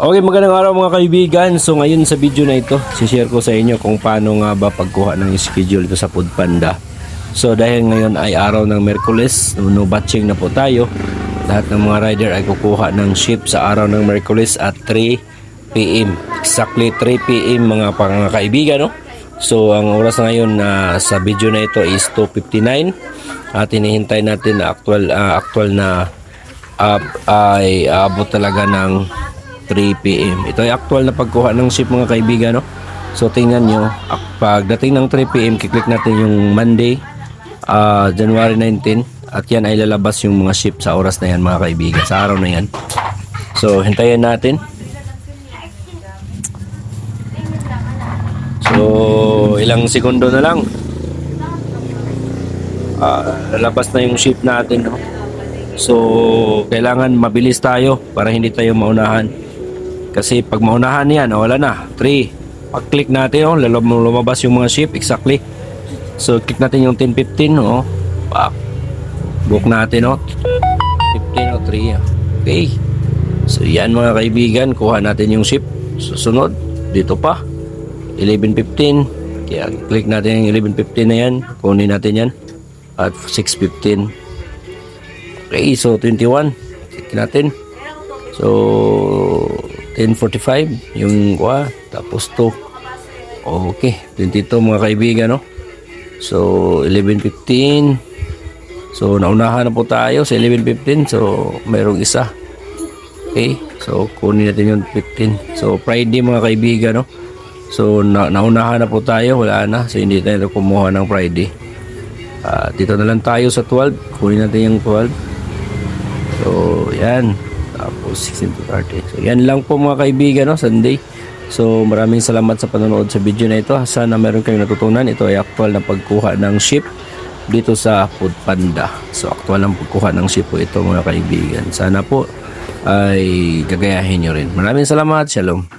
Okay, magandang araw mga kaibigan. So ngayon sa video na ito, share ko sa inyo kung paano nga ba pagkuha ng schedule ito sa Foodpanda. So dahil ngayon ay araw ng Miyerkules, no batching na po tayo. Lahat ng mga rider ay kukuha ng ship sa araw ng Miyerkules at 3 PM. Exactly 3 PM mga kaibigan, no? So ang oras na ngayon sa video na ito is 2:59 at hinihintay natin na actual na ay aabot talaga ng 3 PM. Ito ay actual na pagkuha ng ship mga kaibigan, no? So tingnan nyo, pagdating ng 3 PM, kiklik natin yung Monday, January 19, at yan ay lalabas yung mga ship sa oras na yan mga kaibigan, sa araw na yan. So hintayin natin. So ilang segundo na lang, lalabas na yung ship natin, no? So kailangan mabilis tayo para hindi tayo maunahan. Kasi pag maunahan yan, wala na. 3. Pag-click natin, lumabas yung mga ship. Exactly. So, click natin yung 10:15. Book natin. 15:03. Okay. So, yan mga kaibigan. Kuha natin yung ship. Susunod. Dito pa. 11:15. Kaya, click natin yung 11:15 na yan. Kunin natin yan. At 6:15. Okay. So, 21. Click natin. So, 10:45 yung tapos 2. Okay, 22 mga kaibigan, no? So 11:15. So naunahan na po tayo sa 11:15. So mayroong isa. Okay, so kunin natin yung 15. So Friday mga kaibigan, no? So naunahan na po tayo, wala na. So hindi tayo kumuha ng Friday. Dito na lang tayo sa 12. Kunin natin yung 12. So yan. Tapos 16 to 30. So yan lang po mga kaibigan, no? Sunday. So maraming salamat sa panonood sa video na ito. Sana meron kayong natutunan. Ito ay actual na pagkuha ng ship dito sa Foodpanda. So actual na pagkuha ng ship po ito mga kaibigan. Sana po ay gagayahin nyo rin. Maraming salamat. Shalom.